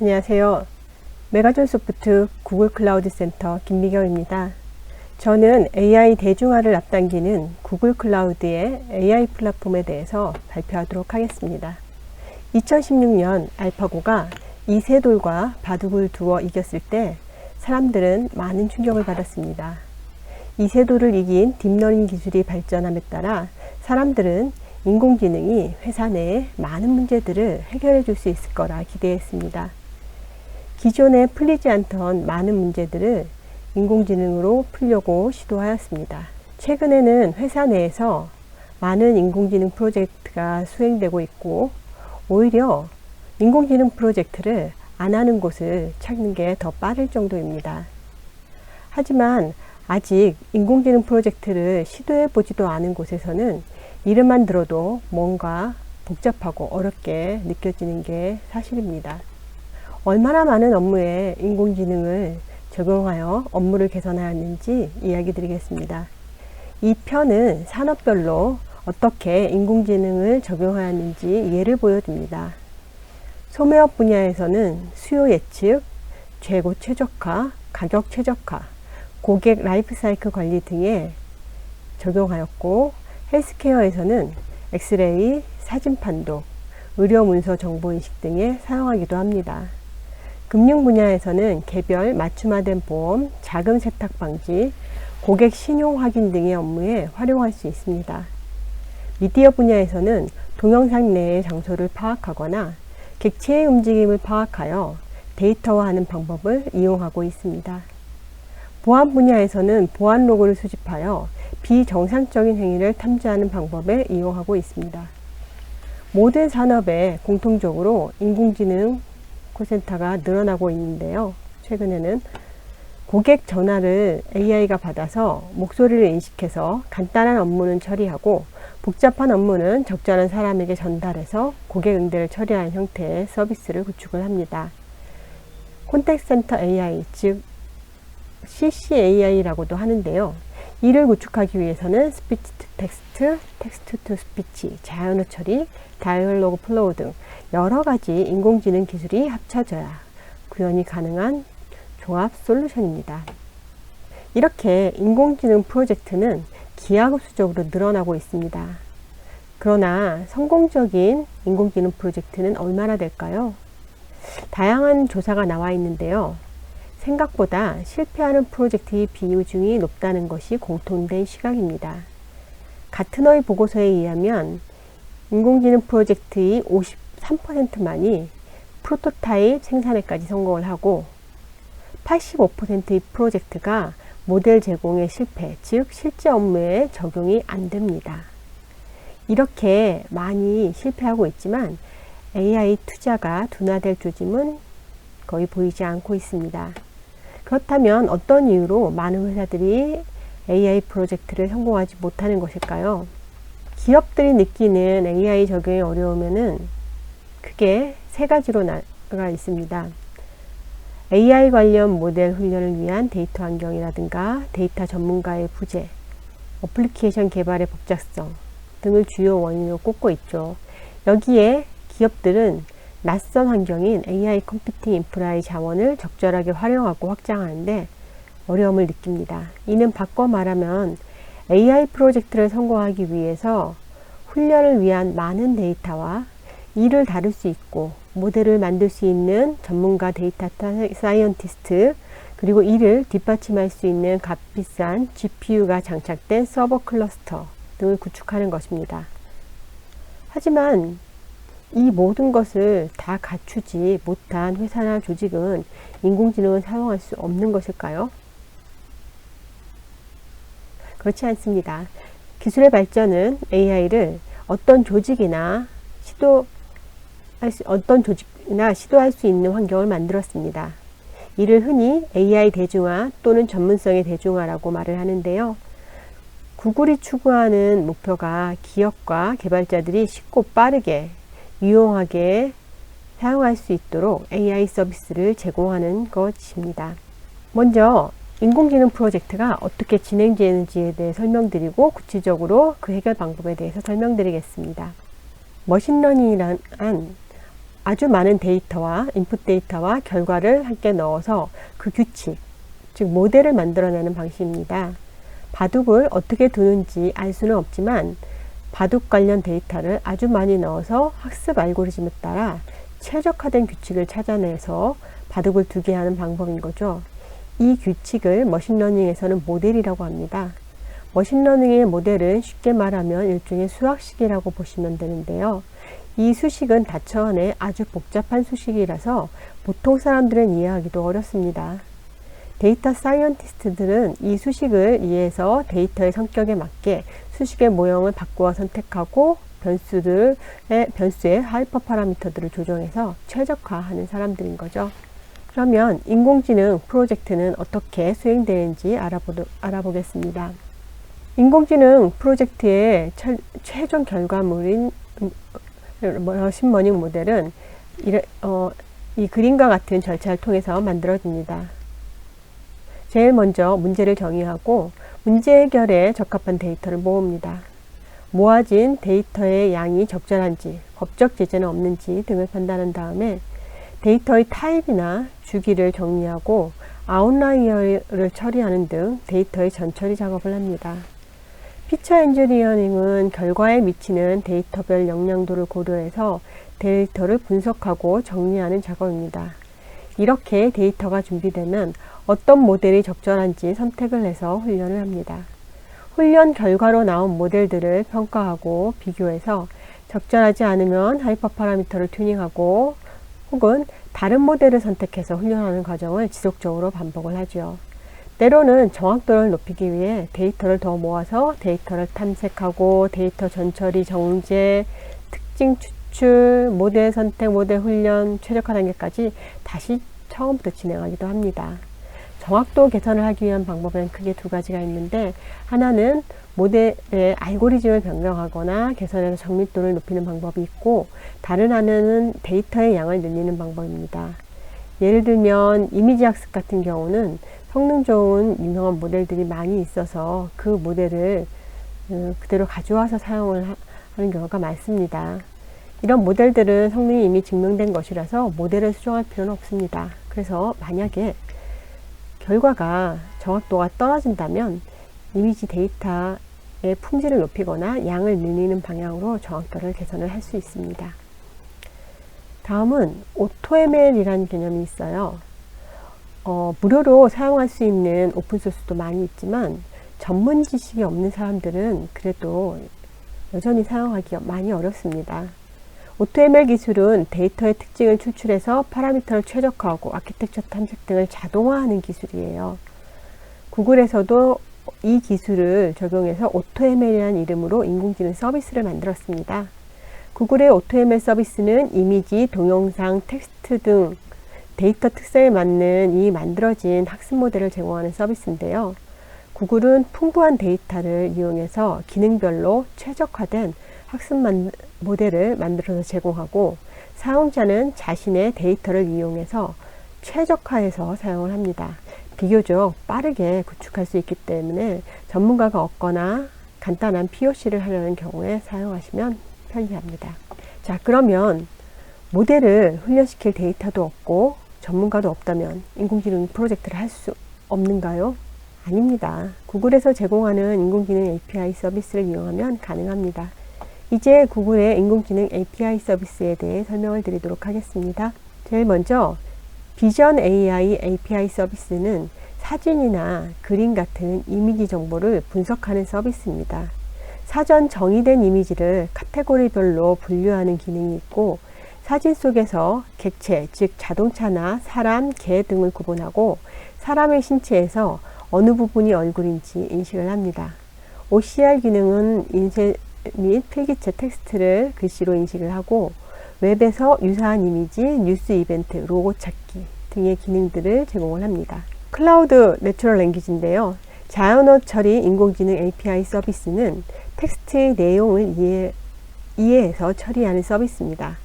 안녕하세요. 메가존 소프트 구글 클라우드 센터 김미경입니다. 저는 AI 대중화를 앞당기는 구글 클라우드의 AI 플랫폼에 대해서 발표하도록 하겠습니다. 2016년 알파고가 이세돌과 바둑을 두어 이겼을 때 사람들은 많은 충격을 받았습니다. 이세돌을 이긴 딥러닝 기술이 발전함에 따라 사람들은 인공지능이 회사 내에 많은 문제들을 해결해 줄 수 있을 거라 기대했습니다. 기존에 풀리지 않던 많은 문제들을 인공지능으로 풀려고 시도하였습니다. 최근에는 회사 내에서 많은 인공지능 프로젝트가 수행되고 있고, 오히려 인공지능 프로젝트를 안 하는 곳을 찾는 게 더 빠를 정도입니다. 하지만 아직 인공지능 프로젝트를 시도해 보지도 않은 곳에서는 이름만 들어도 뭔가 복잡하고 어렵게 느껴지는 게 사실입니다. 얼마나 많은 업무에 인공지능을 적용하여 업무를 개선하였는지 이야기 드리겠습니다. 이 편은 산업별로 어떻게 인공지능을 적용하였는지 예를 보여줍니다. 소매업 분야에서는 수요 예측, 재고 최적화, 가격 최적화, 고객 라이프 사이클 관리 등에 적용하였고, 헬스케어에서는 엑스레이, 사진 판독, 의료 문서 정보 인식 등에 사용하기도 합니다. 금융 분야에서는 개별 맞춤화된 보험, 자금 세탁 방지, 고객 신용 확인 등의 업무에 활용할 수 있습니다. 미디어 분야에서는 동영상 내의 장소를 파악하거나 객체의 움직임을 파악하여 데이터화하는 방법을 이용하고 있습니다. 보안 분야에서는 보안 로그를 수집하여 비정상적인 행위를 탐지하는 방법에 이용하고 있습니다. 모든 산업에 공통적으로 인공지능 콜센터가 늘어나고 있는데요. 최근에는 고객 전화를 AI가 받아서 목소리를 인식해서 간단한 업무는 처리하고 복잡한 업무는 적절한 사람에게 전달해서 고객 응대를 처리하는 형태의 서비스를 구축을 합니다. 콘택트 센터 AI, 즉 CCAI라고도 하는데요. 이를 구축하기 위해서는 스피치 투 텍스트, 텍스트 투 스피치, 자연어 처리, 다이얼로그 플로우 등 여러 가지 인공지능 기술이 합쳐져야 구현이 가능한 종합 솔루션입니다. 이렇게 인공지능 프로젝트는 기하급수적으로 늘어나고 있습니다. 그러나 성공적인 인공지능 프로젝트는 얼마나 될까요? 다양한 조사가 나와 있는데요. 생각보다 실패하는 프로젝트의 비중이 높다는 것이 공통된 시각입니다. 가트너의 보고서에 의하면 인공지능 프로젝트의 53%만이 프로토타입 생산에까지 성공을 하고 85%의 프로젝트가 모델 제공에 실패, 즉 실제 업무에 적용이 안 됩니다. 이렇게 많이 실패하고 있지만 AI 투자가 둔화될 조짐은 거의 보이지 않고 있습니다. 그렇다면 어떤 이유로 많은 회사들이 AI 프로젝트를 성공하지 못하는 것일까요? 기업들이 느끼는 AI 적용의 어려움에는 크게 세 가지로 나가 있습니다. AI 관련 모델 훈련을 위한 데이터 환경이라든가 데이터 전문가의 부재, 어플리케이션 개발의 복잡성 등을 주요 원인으로 꼽고 있죠. 여기에 기업들은 낯선 환경인 AI 컴퓨팅 인프라의 자원을 적절하게 활용하고 확장하는데 어려움을 느낍니다. 이는 바꿔 말하면 AI 프로젝트를 성공하기 위해서 훈련을 위한 많은 데이터와 이를 다룰 수 있고 모델을 만들 수 있는 전문가 데이터 사이언티스트, 그리고 이를 뒷받침할 수 있는 값비싼 GPU가 장착된 서버 클러스터 등을 구축하는 것입니다. 하지만 이 모든 것을 다 갖추지 못한 회사나 조직은 인공지능을 사용할 수 없는 것일까요? 그렇지 않습니다. 기술의 발전은 AI를 어떤 조직이나 시도할 수 있는 환경을 만들었습니다. 이를 흔히 AI 대중화 또는 전문성의 대중화라고 말을 하는데요. 구글이 추구하는 목표가 기업과 개발자들이 쉽고 빠르게 유용하게 사용할 수 있도록 AI 서비스를 제공하는 것입니다. 먼저 인공지능 프로젝트가 어떻게 진행되는지에 대해 설명드리고 구체적으로 그 해결 방법에 대해서 설명드리겠습니다. 머신러닝이란 아주 많은 데이터와 인풋 데이터와 결과를 함께 넣어서 그 규칙, 즉 모델을 만들어내는 방식입니다. 바둑을 어떻게 두는지 알 수는 없지만 바둑 관련 데이터를 아주 많이 넣어서 학습 알고리즘에 따라 최적화된 규칙을 찾아내서 바둑을 두게 하는 방법인 거죠. 이 규칙을 머신러닝에서는 모델이라고 합니다. 머신러닝의 모델은 쉽게 말하면 일종의 수학식이라고 보시면 되는데요. 이 수식은 다처언의 아주 복잡한 수식이라서 보통 사람들은 이해하기도 어렵습니다. 데이터 사이언티스트들은 이 수식을 이해해서 데이터의 성격에 맞게 수식의 모형을 바꾸어 선택하고 변수의 하이퍼 파라미터들을 조정해서 최적화하는 사람들인 거죠. 그러면 인공지능 프로젝트는 어떻게 수행되는지 알아보겠습니다. 인공지능 프로젝트의 최종 결과물인 머신러닝 모델은 이 그림과 같은 절차를 통해서 만들어집니다. 제일 먼저 문제를 정의하고 문제 해결에 적합한 데이터를 모읍니다. 모아진 데이터의 양이 적절한지, 법적 제재는 없는지 등을 판단한 다음에 데이터의 타입이나 주기를 정리하고 아웃라이어를 처리하는 등 데이터의 전처리 작업을 합니다. 피처 엔지니어링은 결과에 미치는 데이터별 영향도를 고려해서 데이터를 분석하고 정리하는 작업입니다. 이렇게 데이터가 준비되면 어떤 모델이 적절한지 선택을 해서 훈련을 합니다. 훈련 결과로 나온 모델들을 평가하고 비교해서 적절하지 않으면 하이퍼 파라미터를 튜닝하고 혹은 다른 모델을 선택해서 훈련하는 과정을 지속적으로 반복을 하죠. 때로는 정확도를 높이기 위해 데이터를 더 모아서 데이터를 탐색하고 데이터 전처리, 정제, 특징 추출, 모델 선택, 모델 훈련, 최적화 단계까지 다시 처음부터 진행하기도 합니다. 정확도 개선을 하기 위한 방법은 크게 두 가지가 있는데, 하나는 모델의 알고리즘을 변경하거나 개선해서 정밀도를 높이는 방법이 있고, 다른 하나는 데이터의 양을 늘리는 방법입니다. 예를 들면 이미지 학습 같은 경우는 성능 좋은 유명한 모델들이 많이 있어서 그 모델을 그대로 가져와서 사용을 하는 경우가 많습니다. 이런 모델들은 성능이 이미 증명된 것이라서 모델을 수정할 필요는 없습니다. 그래서 만약에 결과가 정확도가 떨어진다면 이미지 데이터의 품질을 높이거나 양을 늘리는 방향으로 정확도를 개선을 할 수 있습니다. 다음은 AutoML이라는 개념이 있어요. 무료로 사용할 수 있는 오픈소스도 많이 있지만 전문 지식이 없는 사람들은 그래도 여전히 사용하기가 많이 어렵습니다. AutoML 기술은 데이터의 특징을 추출해서 파라미터를 최적화하고 아키텍처 탐색 등을 자동화하는 기술이에요. 구글에서도 이 기술을 적용해서 AutoML이라는 이름으로 인공지능 서비스를 만들었습니다. 구글의 AutoML 서비스는 이미지, 동영상, 텍스트 등 데이터 특성에 맞는 이 만들어진 학습 모델을 제공하는 서비스인데요. 구글은 풍부한 데이터를 이용해서 기능별로 최적화된 학습 모델을 만들어서 제공하고, 사용자는 자신의 데이터를 이용해서 최적화해서 사용을 합니다. 비교적 빠르게 구축할 수 있기 때문에 전문가가 없거나 간단한 POC를 하려는 경우에 사용하시면 편리합니다. 자, 그러면 모델을 훈련시킬 데이터도 없고 전문가도 없다면 인공지능 프로젝트를 할 수 없는가요? 아닙니다. 구글에서 제공하는 인공지능 API 서비스를 이용하면 가능합니다. 이제 구글의 인공지능 API 서비스에 대해 설명을 드리도록 하겠습니다. 제일 먼저 비전 AI API 서비스는 사진이나 그림 같은 이미지 정보를 분석하는 서비스입니다. 사전 정의된 이미지를 카테고리별로 분류하는 기능이 있고, 사진 속에서 객체, 즉 자동차나 사람, 개 등을 구분하고 사람의 신체에서 어느 부분이 얼굴인지 인식을 합니다. OCR 기능은 인쇄 및 필기체 텍스트를 글씨로 인식을 하고, 웹에서 유사한 이미지, 뉴스 이벤트, 로고 찾기 등의 기능들을 제공을 합니다. 클라우드 내추럴 랭귀지인데요. 자연어 처리 인공지능 API 서비스는 텍스트의 내용을 이해해서 처리하는 서비스입니다.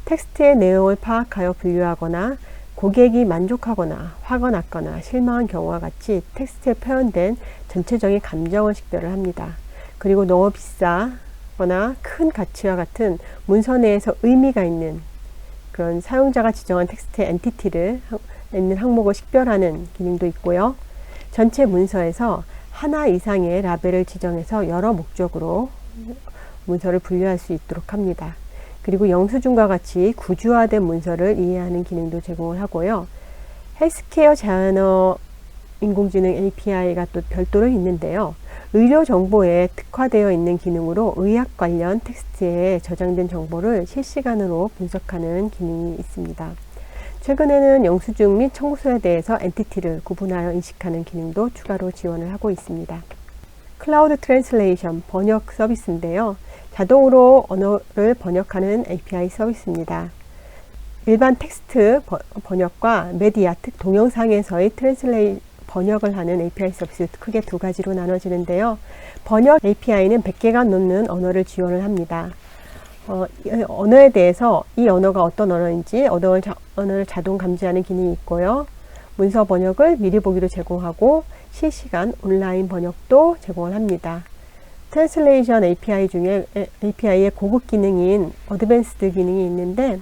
텍스트의 내용을 파악하여 분류하거나 고객이 만족하거나 화가 났거나 실망한 경우와 같이 텍스트에 표현된 전체적인 감정을 식별을 합니다. 그리고 너무 비싸거나 큰 가치와 같은 문서 내에서 의미가 있는 그런 사용자가 지정한 텍스트의 엔티티를 있는 항목을 식별하는 기능도 있고요. 전체 문서에서 하나 이상의 라벨을 지정해서 여러 목적으로 문서를 분류할 수 있도록 합니다. 그리고 영수증과 같이 구조화된 문서를 이해하는 기능도 제공을 하고요. 헬스케어 자연어 인공지능 API가 또 별도로 있는데요. 의료 정보에 특화되어 있는 기능으로 의학 관련 텍스트에 저장된 정보를 실시간으로 분석하는 기능이 있습니다. 최근에는 영수증 및 청구서에 대해서 엔티티를 구분하여 인식하는 기능도 추가로 지원을 하고 있습니다. 클라우드 트랜슬레이션 번역 서비스인데요. 자동으로 언어를 번역하는 API 서비스입니다. 일반 텍스트 번역과 메디아, 즉 동영상에서의 번역을 하는 API 서비스 크게 두 가지로 나눠지는데요. 번역 API는 100개가 넘는 언어를 지원을 합니다. 언어에 대해서 이 언어가 어떤 언어인지 언어를 자동 감지하는 기능이 있고요. 문서 번역을 미리 보기로 제공하고 실시간 온라인 번역도 제공을 합니다. 트랜슬레이션 API 중에 API의 고급 기능인 어드밴스드 기능이 있는데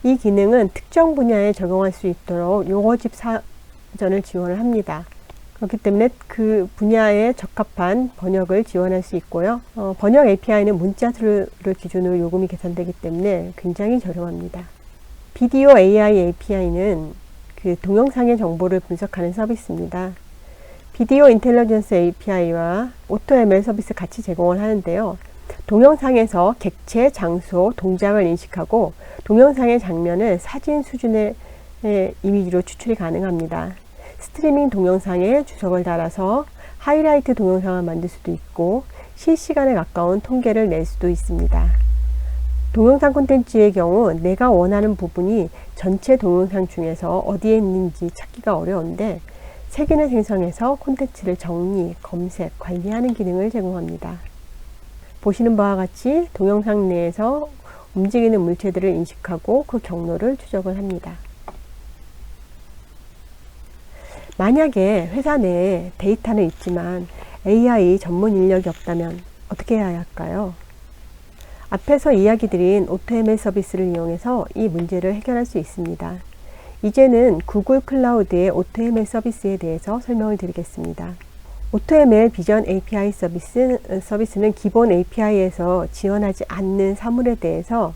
이 기능은 특정 분야에 적용할 수 있도록 용어집 사전을 지원을 합니다. 그렇기 때문에 그 분야에 적합한 번역을 지원할 수 있고요. 번역 API는 문자수를 기준으로 요금이 계산되기 때문에 굉장히 저렴합니다. 비디오 AI API는 그 동영상의 정보를 분석하는 서비스입니다. 비디오 인텔리전스 API와 오토ML 서비스 같이 제공을 하는데요. 동영상에서 객체, 장소, 동작을 인식하고 동영상의 장면을 사진 수준의 이미지로 추출이 가능합니다. 스트리밍 동영상에 주석을 달아서 하이라이트 동영상을 만들 수도 있고 실시간에 가까운 통계를 낼 수도 있습니다. 동영상 콘텐츠의 경우 내가 원하는 부분이 전체 동영상 중에서 어디에 있는지 찾기가 어려운데 색인을 생성해서 콘텐츠를 정리, 검색, 관리하는 기능을 제공합니다. 보시는 바와 같이 동영상 내에서 움직이는 물체들을 인식하고 그 경로를 추적을 합니다. 만약에 회사 내에 데이터는 있지만 AI 전문 인력이 없다면 어떻게 해야 할까요? 앞에서 이야기 드린 오토ML 서비스를 이용해서 이 문제를 해결할 수 있습니다. 이제는 구글 클라우드의 오토ML 서비스에 대해서 설명을 드리겠습니다. 오토ML 비전 API 서비스는 기본 API에서 지원하지 않는 사물에 대해서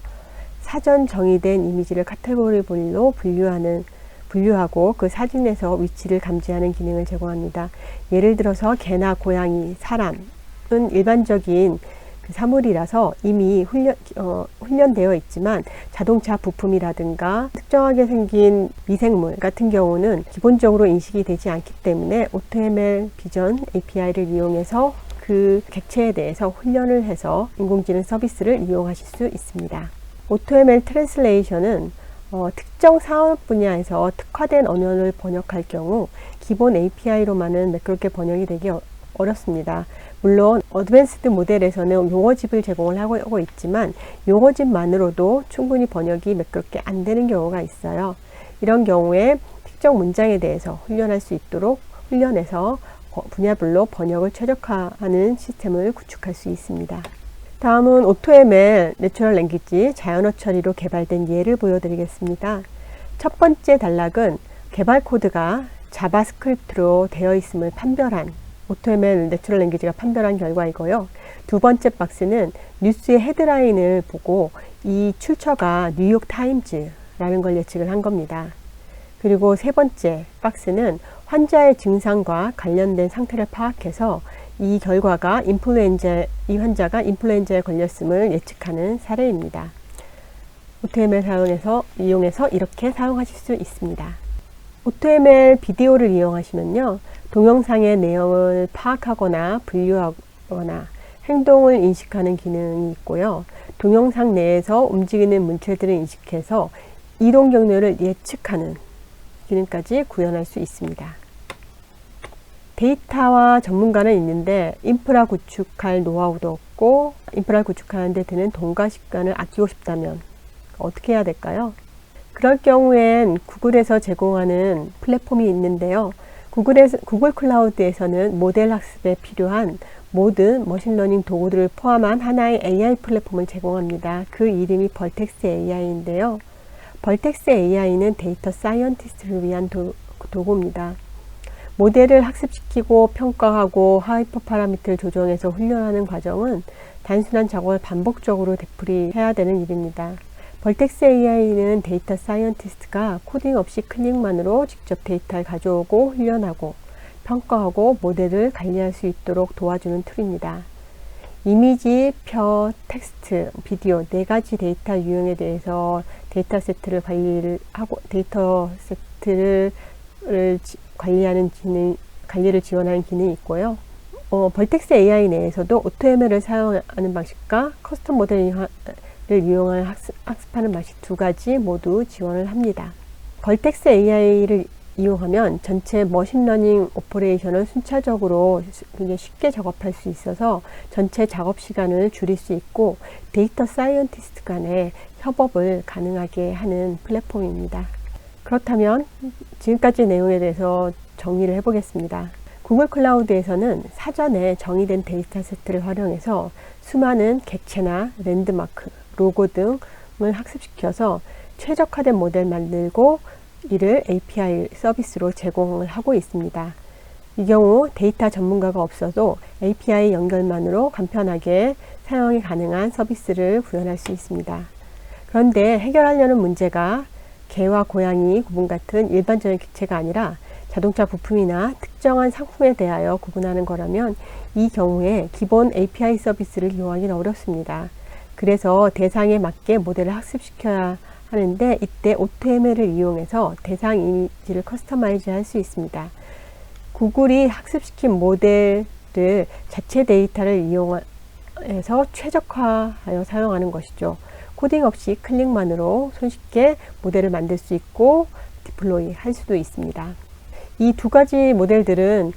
사전 정의된 이미지를 카테고리별로 분류하고 그 사진에서 위치를 감지하는 기능을 제공합니다. 예를 들어서 개나 고양이, 사람은 일반적인 사물이라서 이미 훈련되어 있지만 자동차 부품이라든가 특정하게 생긴 미생물 같은 경우는 기본적으로 인식이 되지 않기 때문에 오토ML 비전 API를 이용해서 그 객체에 대해서 훈련을 해서 인공지능 서비스를 이용하실 수 있습니다. 오토ML 트랜슬레이션은 특정 사업 분야에서 특화된 언어를 번역할 경우 기본 API로만은 매끄럽게 번역이 되기 어렵습니다. 물론 어드밴스드 모델에서는 용어집을 제공을 하고 있지만 용어집만으로도 충분히 번역이 매끄럽게 안 되는 경우가 있어요. 이런 경우에 특정 문장에 대해서 훈련할 수 있도록 훈련해서 분야별로 번역을 최적화하는 시스템을 구축할 수 있습니다. 다음은 오토ML 내추럴 랭귀지 자연어 처리로 개발된 예를 보여드리겠습니다. 첫 번째 단락은 개발 코드가 자바스크립트로 되어 있음을 판별한 오토ML 내추럴 랭귀지가 판별한 결과이고요. 두 번째 박스는 뉴스의 헤드라인을 보고 이 출처가 뉴욕 타임즈라는 걸 예측을 한 겁니다. 그리고 세 번째 박스는 환자의 증상과 관련된 상태를 파악해서 이 결과가 이 환자가 인플루엔자에 걸렸음을 예측하는 사례입니다. 오토ML 이용해서 이렇게 사용하실 수 있습니다. 오토ML 비디오를 이용하시면요. 동영상의 내용을 파악하거나 분류하거나 행동을 인식하는 기능이 있고요. 동영상 내에서 움직이는 물체들을 인식해서 이동 경로를 예측하는 기능까지 구현할 수 있습니다. 데이터와 전문가는 있는데 인프라 구축할 노하우도 없고 인프라 구축하는 데 드는 돈과 시간을 아끼고 싶다면 어떻게 해야 될까요? 그럴 경우엔 구글에서 제공하는 플랫폼이 있는데요. 구글 클라우드에서는 모델 학습에 필요한 모든 머신러닝 도구들을 포함한 하나의 AI 플랫폼을 제공합니다. 그 이름이 벌텍스 AI인데요. 벌텍스 AI는 데이터 사이언티스트를 위한 도구입니다. 모델을 학습시키고 평가하고 하이퍼 파라미터를 조정해서 훈련하는 과정은 단순한 작업을 반복적으로 되풀이해야 되는 일입니다. 벌텍스 AI는 데이터 사이언티스트가 코딩 없이 클릭만으로 직접 데이터를 가져오고 훈련하고 평가하고 모델을 관리할 수 있도록 도와주는 툴입니다. 이미지, 표, 텍스트, 비디오 4가지 데이터 유형에 대해서 데이터 세트를 관리를 지원하는 기능이 있고요. 벌텍스 AI 내에서도 AutoML을 사용하는 방식과 커스텀 모델링을 이용한 학습하는 방식 2가지 모두 지원을 합니다. 벌텍스 AI를 이용하면 전체 머신러닝 오퍼레이션을 순차적으로 굉장히 쉽게 작업할 수 있어서 전체 작업 시간을 줄일 수 있고 데이터 사이언티스트 간의 협업을 가능하게 하는 플랫폼입니다. 그렇다면 지금까지 내용에 대해서 정리를 해보겠습니다. 구글 클라우드에서는 사전에 정의된 데이터 세트를 활용해서 수많은 객체나 랜드마크, 로고 등을 학습시켜서 최적화된 모델 만들고 이를 API 서비스로 제공을 하고 있습니다. 이 경우 데이터 전문가가 없어도 API 연결만으로 간편하게 사용이 가능한 서비스를 구현할 수 있습니다. 그런데 해결하려는 문제가 개와 고양이 구분 같은 일반적인 객체가 아니라 자동차 부품이나 특정한 상품에 대하여 구분하는 거라면 이 경우에 기본 API 서비스를 이용하기는 어렵습니다. 그래서 대상에 맞게 모델을 학습시켜야 하는데 이때 AutoML을 이용해서 대상 이미지를 커스터마이즈 할 수 있습니다. 구글이 학습시킨 모델을 자체 데이터를 이용해서 최적화하여 사용하는 것이죠. 코딩 없이 클릭만으로 손쉽게 모델을 만들 수 있고 디플로이 할 수도 있습니다. 이 2가지 모델들은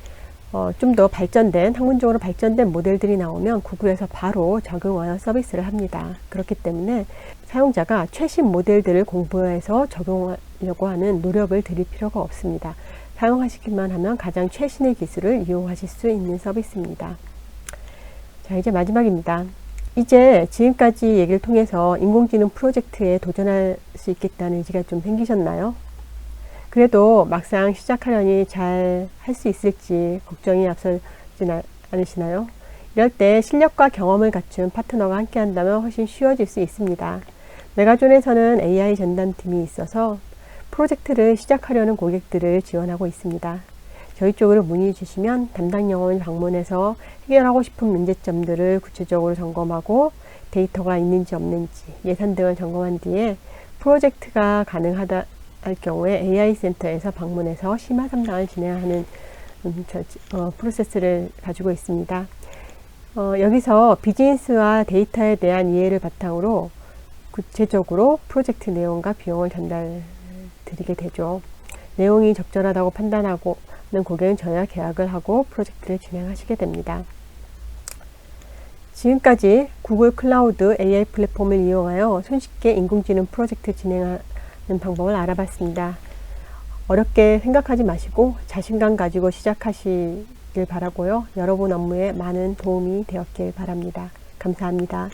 좀 더 학문적으로 발전된 모델들이 나오면 구글에서 바로 적용하여 서비스를 합니다. 그렇기 때문에 사용자가 최신 모델들을 공부해서 적용하려고 하는 노력을 들일 필요가 없습니다. 사용하시기만 하면 가장 최신의 기술을 이용하실 수 있는 서비스입니다. 자, 이제 마지막입니다. 이제 지금까지 얘기를 통해서 인공지능 프로젝트에 도전할 수 있겠다는 의지가 좀 생기셨나요? 그래도 막상 시작하려니 잘 할 수 있을지 걱정이 앞서지 않으시나요? 이럴 때 실력과 경험을 갖춘 파트너가 함께 한다면 훨씬 쉬워질 수 있습니다. 메가존에서는 AI 전담팀이 있어서 프로젝트를 시작하려는 고객들을 지원하고 있습니다. 저희 쪽으로 문의 주시면 담당 영업을 방문해서 해결하고 싶은 문제점들을 구체적으로 점검하고 데이터가 있는지 없는지 예산 등을 점검한 뒤에 프로젝트가 가능하다 할 경우에 AI 센터에서 방문해서 심화 상담을 진행하는 프로세스를 가지고 있습니다. 여기서 비즈니스와 데이터에 대한 이해를 바탕으로 구체적으로 프로젝트 내용과 비용을 전달 드리게 되죠. 내용이 적절하다고 판단하고 는 고객은 저희와 계약을 하고 프로젝트를 진행하시게 됩니다. 지금까지 구글 클라우드 AI 플랫폼을 이용하여 손쉽게 인공지능 프로젝트 진행하는 방법을 알아봤습니다. 어렵게 생각하지 마시고 자신감 가지고 시작하시길 바라고요. 여러분 업무에 많은 도움이 되었길 바랍니다. 감사합니다.